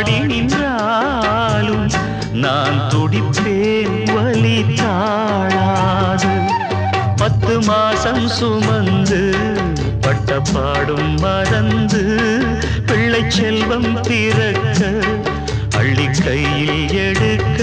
பாடி நின்றாலும் நான் துடிப்பேன் வலி தாழாது 10 மாசம் சுமந்து பட்ட பாடும் மறந்து பிள்ளை செல்வம் பிறக்க அள்ளி கையில் எடுக்க